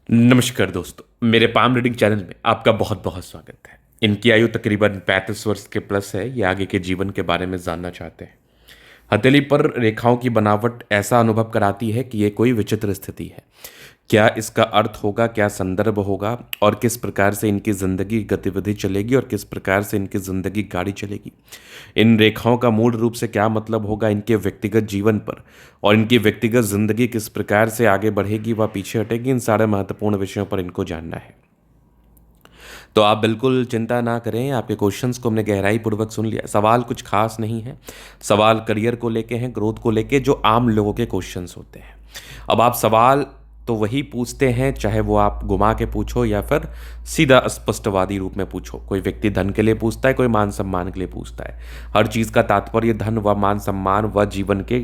नमस्कार दोस्तों, मेरे पाम रीडिंग चैनल में आपका बहुत बहुत स्वागत है। इनकी आयु तकरीबन 35 वर्ष के प्लस है। ये आगे के जीवन के बारे में जानना चाहते हैं। हथेली पर रेखाओं की बनावट ऐसा अनुभव कराती है कि ये कोई विचित्र स्थिति है। क्या इसका अर्थ होगा, क्या संदर्भ होगा, और किस प्रकार से इनकी जिंदगी गतिविधि चलेगी और किस प्रकार से इनकी जिंदगी गाड़ी चलेगी। इन रेखाओं का मूल रूप से क्या मतलब होगा इनके व्यक्तिगत जीवन पर, और इनकी व्यक्तिगत जिंदगी किस प्रकार से आगे बढ़ेगी व पीछे हटेगी। इन सारे महत्वपूर्ण विषयों पर इनको जानना है। तो आप बिल्कुल चिंता ना करें, आपके क्वेश्चंस को हमने गहराई पूर्वक सुन लिया। सवाल कुछ खास नहीं है। सवाल करियर को लेके हैं, ग्रोथ को लेके, जो आम लोगों के क्वेश्चंस होते हैं। अब आप सवाल तो वही पूछते हैं, चाहे वो आप घुमा के पूछो या फिर सीधा स्पष्टवादी रूप में पूछो। कोई व्यक्ति धन के लिए पूछता है, कोई मान सम्मान के लिए पूछता है। हर चीज़ का तात्पर्य धन व मान सम्मान व जीवन के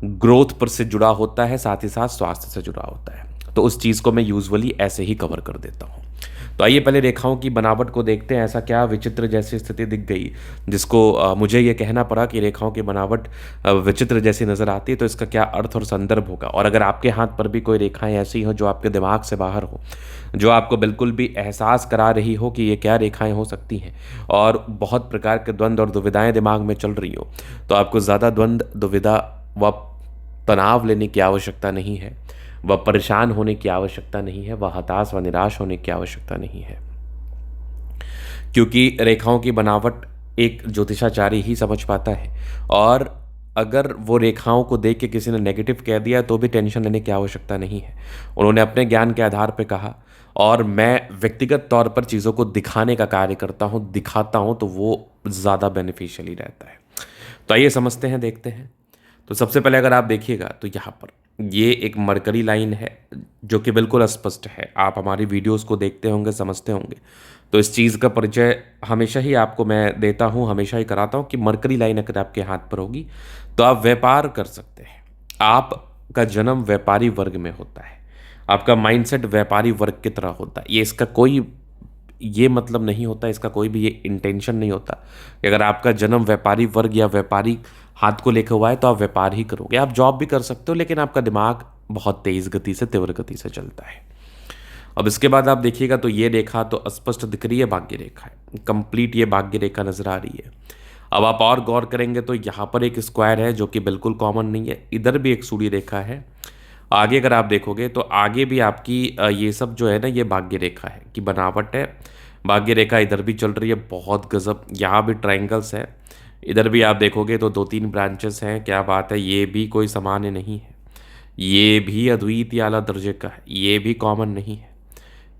ग्रोथ पर से जुड़ा होता है, साथ ही साथ स्वास्थ्य से जुड़ा होता है। तो उस चीज़ को मैं यूजुअली ऐसे ही कवर कर देता हूँ। तो आइए पहले रेखाओं की बनावट को देखते हैं। ऐसा क्या विचित्र जैसी स्थिति दिख गई जिसको मुझे ये कहना पड़ा कि रेखाओं की बनावट विचित्र जैसी नज़र आती है, तो इसका क्या अर्थ और संदर्भ होगा। और अगर आपके हाथ पर भी कोई रेखाएं ऐसी हो जो आपके दिमाग से बाहर हो, जो आपको बिल्कुल भी एहसास करा रही हो कि ये क्या रेखाएं हो सकती हैं, और बहुत प्रकार के द्वंद्व और दुविधाएं दिमाग में चल रही हो, तो आपको ज़्यादा द्वंद्व, दुविधा व तनाव लेने की आवश्यकता नहीं है। वह परेशान होने की आवश्यकता नहीं है। वह हताश व निराश होने की आवश्यकता नहीं है, क्योंकि रेखाओं की बनावट एक ज्योतिषाचार्य ही समझ पाता है। और अगर वो रेखाओं को देख के किसी ने नेगेटिव कह दिया तो भी टेंशन लेने की आवश्यकता नहीं है। उन्होंने अपने ज्ञान के आधार पर कहा, और मैं व्यक्तिगत तौर पर चीज़ों को दिखाने का कार्य करता हूँ, दिखाता हूँ, तो वो ज़्यादा बेनिफिशियली रहता है। तो आइए समझते हैं, देखते हैं। तो सबसे पहले अगर आप देखिएगा तो यहाँ पर ये एक मरकरी लाइन है जो कि बिल्कुल स्पष्ट है। आप हमारी वीडियोस को देखते होंगे, समझते होंगे। तो इस चीज़ का परिचय हमेशा ही आपको मैं देता हूँ, हमेशा ही कराता हूँ कि मरकरी लाइन अगर आपके हाथ पर होगी तो आप व्यापार कर सकते हैं। आपका जन्म व्यापारी वर्ग में होता है। आपका माइंडसेट व्यापारी वर्ग की तरह होता है। ये इसका कोई ये मतलब नहीं होता, इसका कोई भी ये इंटेंशन नहीं होता कि अगर आपका जन्म व्यापारी वर्ग या व्यापारी हाथ को लेकर हुआ है तो आप व्यापार ही करोगे। आप जॉब भी कर सकते हो, लेकिन आपका दिमाग बहुत तेज गति से, तीव्र गति से चलता है। अब इसके बाद आप देखिएगा तो ये रेखा तो स्पष्ट दिख रही है, भाग्य रेखा है। कंप्लीट ये भाग्य रेखा नजर आ रही है। अब आप और गौर करेंगे तो यहाँ पर एक स्क्वायर है जो कि बिल्कुल कॉमन नहीं है। इधर भी एक सूर्य रेखा है। आगे अगर आप देखोगे तो आगे भी आपकी ये सब जो है ना, ये भाग्य रेखा है की बनावट है। भाग्य रेखा इधर भी चल रही है, बहुत गजब। यहाँ भी ट्राइंगल्स है। इधर भी आप देखोगे तो दो तीन ब्रांचेस हैं। क्या बात है, ये भी कोई सामान्य नहीं है। ये भी अद्वितीय आला दर्जे का है, ये भी कॉमन नहीं है।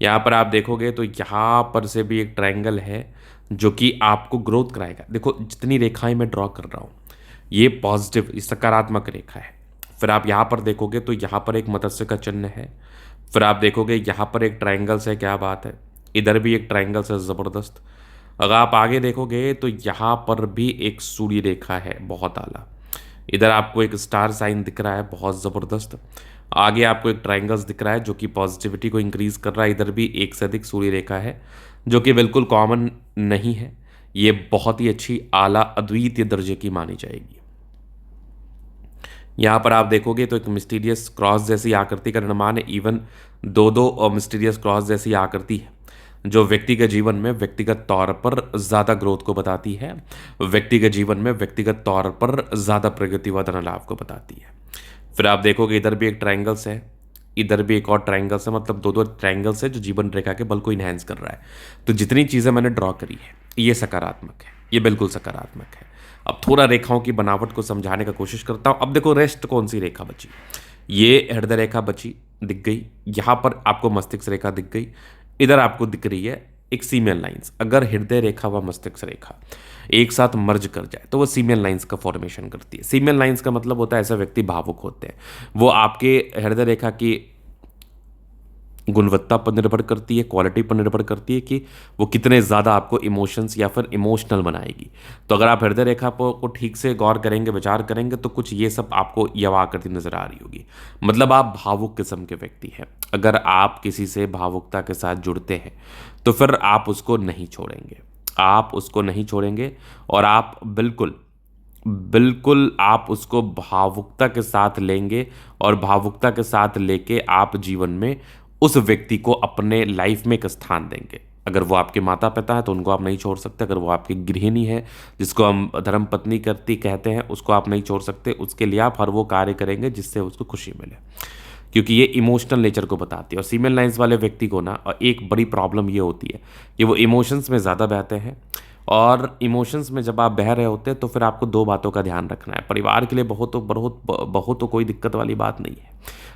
यहाँ पर आप देखोगे तो यहाँ पर से भी एक ट्रायंगल है जो कि आपको ग्रोथ कराएगा। देखो जितनी रेखाएं मैं ड्रॉ कर रहा हूँ, ये पॉजिटिव, ये सकारात्मक रेखा है। फिर आप यहाँ पर देखोगे तो यहाँ पर एक मत्स्य का चिन्ह है। फिर आप देखोगे यहाँ पर एक ट्रायंगल है। क्या बात है, इधर भी एक ट्रायंगल है, ज़बरदस्त। अगर आप आगे देखोगे तो यहाँ पर भी एक सूर्य रेखा है, बहुत आला। इधर आपको एक स्टार साइन दिख रहा है, बहुत ज़बरदस्त। आगे आपको एक ट्रायंगल्स दिख रहा है जो कि पॉजिटिविटी को इंक्रीज कर रहा है। इधर भी एक से अधिक सूर्य रेखा है जो कि बिल्कुल कॉमन नहीं है। ये बहुत ही अच्छी, आला, अद्वितीय दर्जे की मानी जाएगी। यहाँ पर आप देखोगे तो एक मिस्टीरियस क्रॉस जैसी आकृति का निर्माण है। इवन दो दो और मिस्टीरियस क्रॉस जैसी आकृति है जो व्यक्ति के जीवन में व्यक्तिगत तौर पर ज़्यादा ग्रोथ को बताती है, व्यक्ति के जीवन में व्यक्तिगत तौर पर ज़्यादा प्रगति व धन लाभ को बताती है। फिर आप देखोगे इधर भी एक ट्रायंगल्स है, इधर भी एक और ट्रायंगल्स है। मतलब दो दो ट्रायंगल्स है जो जीवन रेखा के बल को इन्हेंस कर रहा है। तो जितनी चीज़ें मैंने ड्रॉ करी है ये सकारात्मक है, ये बिल्कुल सकारात्मक है। अब थोड़ा रेखाओं की बनावट को समझाने का कोशिश करता हूँ। अब देखो रेस्ट कौन सी रेखा बची, ये हृदय रेखा बची, दिख गई। यहाँ पर आपको मस्तिष्क रेखा दिख गई। इधर आपको दिख रही है एक सीमेन लाइंस। अगर हृदय रेखा व मस्तिष्क रेखा एक साथ मर्ज कर जाए तो वो सीमेन लाइंस का फॉर्मेशन करती है। सीमेन लाइंस का मतलब होता है ऐसा व्यक्ति भावुक होते हैं। वो आपके हृदय रेखा की गुणवत्ता पर निर्भर करती है, क्वालिटी पर निर्भर करती है कि वो कितने ज़्यादा आपको इमोशंस या फिर इमोशनल बनाएगी। तो अगर आप हृदय रेखा को ठीक से गौर करेंगे, विचार करेंगे, तो कुछ ये सब आपको यवा आकृति नजर आ रही होगी। मतलब आप भावुक किस्म के व्यक्ति हैं। अगर आप किसी से भावुकता के साथ जुड़ते हैं तो फिर आप उसको नहीं छोड़ेंगे, आप उसको नहीं छोड़ेंगे। और आप बिल्कुल बिल्कुल आप उसको भावुकता के साथ लेंगे, और भावुकता के साथ लेके आप जीवन में उस व्यक्ति को अपने लाइफ में एक स्थान देंगे। अगर वो आपके माता पिता है तो उनको आप नहीं छोड़ सकते। अगर वो आपकी गृहिणी है, जिसको हम धर्म पत्नी करती कहते हैं, उसको आप नहीं छोड़ सकते। उसके लिए आप हर वो कार्य करेंगे जिससे उसको खुशी मिले, क्योंकि ये इमोशनल नेचर को बताती है। और फीमेल लाइन्स वाले व्यक्ति को ना एक बड़ी प्रॉब्लम ये होती है कि वो इमोशंस में ज़्यादा बहते हैं। और इमोशंस में जब आप बह रहे होते हैं तो फिर आपको दो बातों का ध्यान रखना है। परिवार के लिए बहुत तो कोई दिक्कत वाली बात नहीं है,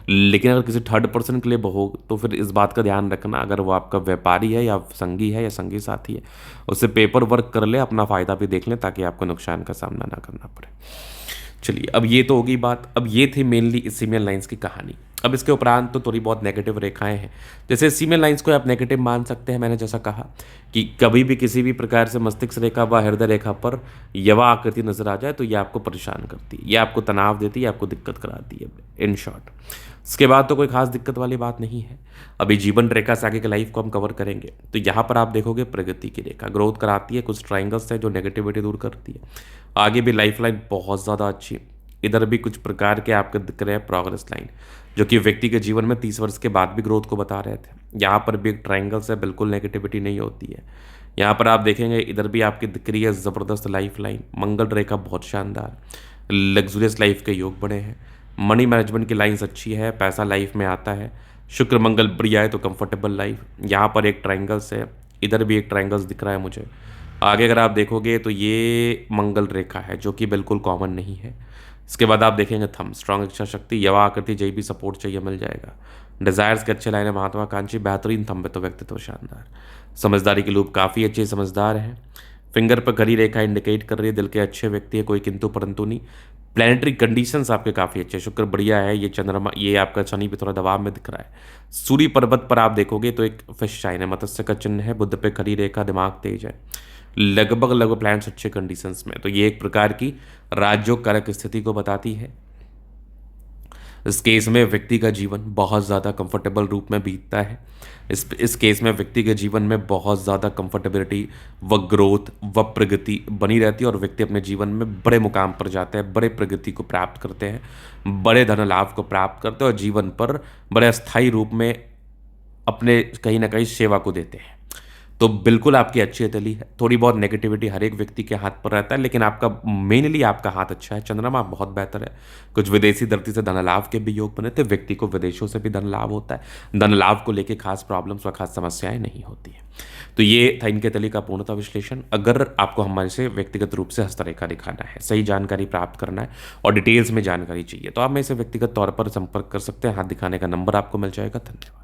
लेकिन अगर किसी थर्ड पर्सन के लिए बहो तो फिर इस बात का ध्यान रखना, अगर वो आपका व्यापारी है या संगी है या संगी साथी है, उससे पेपर वर्क कर ले, अपना फ़ायदा भी देख लें ताकि आपको नुकसान का सामना ना करना पड़े। चलिए, अब ये तो होगी बात। अब ये थी मेनली इस फीमेल लाइन्स की कहानी। अब इसके उपरांत तो थोड़ी बहुत नेगेटिव रेखाएं हैं। जैसे फीमेल लाइन्स को आप नेगेटिव मान सकते हैं। मैंने जैसा कहा कि कभी भी किसी भी प्रकार से मस्तिष्क रेखा व हृदय रेखा पर यवा आकृति नजर आ जाए तो ये आपको परेशान करती है, ये आपको तनाव देती है, आपको दिक्कत कराती है, इन शॉर्ट। इसके बाद तो कोई खास दिक्कत वाली बात नहीं है। अभी जीवन रेखा से आगे के लाइफ को हम कवर करेंगे। तो यहाँ पर आप देखोगे प्रगति की रेखा ग्रोथ कराती है, कुछ ट्राइंगल्स है जो नेगेटिविटी दूर करती है। आगे भी लाइफ लाइन बहुत ज़्यादा अच्छी। इधर भी कुछ प्रकार के आपके दिख रहे हैं प्रोग्रेस लाइन, जो कि व्यक्ति के जीवन में 30 वर्ष के बाद भी ग्रोथ को बता रहे थे। यहाँ पर भी एक ट्राइंगल्स है, बिल्कुल नेगेटिविटी नहीं होती है। यहाँ पर आप देखेंगे इधर भी आपकी दिख रही है ज़बरदस्त लाइफ लाइन। मंगल रेखा बहुत शानदार, लग्जूरियस लाइफ के योग बने हैं। मनी मैनेजमेंट की लाइन्स अच्छी है, पैसा लाइफ में आता है। शुक्र मंगल बढ़िया है तो कंफर्टेबल लाइफ। यहाँ पर एक ट्राइंगल्स है, इधर भी एक ट्राइंगल्स दिख रहा है मुझे। आगे अगर आप देखोगे तो ये मंगल रेखा है जो कि बिल्कुल कॉमन नहीं है। इसके बाद आप देखेंगे थम स्ट्रांग इच्छा शक्ति, यवा आकृति, जय भी सपोर्ट चाहिए मिल जाएगा। डिजायर्स के अच्छे लाइन है, महत्वाकांक्षी, बेहतरीन थम पे तो व्यक्तित्व शानदार। समझदारी के लूप काफ़ी अच्छे समझदार हैं। फिंगर पर घड़ी रेखा इंडिकेट कर रही है दिल के अच्छे व्यक्ति है, कोई किंतु परंतु नहीं। प्लानिटरी कंडीशंस आपके काफ़ी अच्छे, शुक्र बढ़िया है। ये चंद्रमा, ये आपका शनि भी थोड़ा दबाव में दिख रहा है। सूर्य पर्वत पर आप देखोगे तो एक फिश साइन है, मत्स्य का चिन्ह है। बुध पे खड़ी रेखा, दिमाग तेज है। लगभग प्लैनेट्स अच्छे कंडीशंस में, तो ये एक प्रकार की राजयोग कारक स्थिति को बताती है। इस केस में व्यक्ति का जीवन बहुत ज़्यादा कंफर्टेबल रूप में बीतता है। इस केस में व्यक्ति के जीवन में बहुत ज़्यादा कंफर्टेबिलिटी व ग्रोथ व प्रगति बनी रहती है और व्यक्ति अपने जीवन में बड़े मुकाम पर जाते हैं, बड़े प्रगति को प्राप्त करते हैं, बड़े धन लाभ को प्राप्त करते हैं और जीवन पर बड़े अस्थायी रूप में अपने कहीं ना कहीं सेवा को देते हैं। तो बिल्कुल आपकी अच्छी हथेली है। थोड़ी बहुत नेगेटिविटी हर एक व्यक्ति के हाथ पर रहता है, लेकिन आपका मेनली आपका हाथ अच्छा है। चंद्रमा बहुत बेहतर है। कुछ विदेशी धरती से धन लाभ के भी योग बने थे। व्यक्ति को विदेशों से भी धन लाभ होता है। धन लाभ को लेकर खास प्रॉब्लम्स व खास समस्याएं नहीं होती है। तो ये था इनके तली का पूर्णतः विश्लेषण। अगर आपको हमारे से व्यक्तिगत रूप से हस्तरेखा दिखाना है, सही जानकारी प्राप्त करना है और डिटेल्स में जानकारी चाहिए तो आप मेरे से व्यक्तिगत तौर पर संपर्क कर सकते हैं। हाथ दिखाने का नंबर आपको मिल जाएगा। धन्यवाद।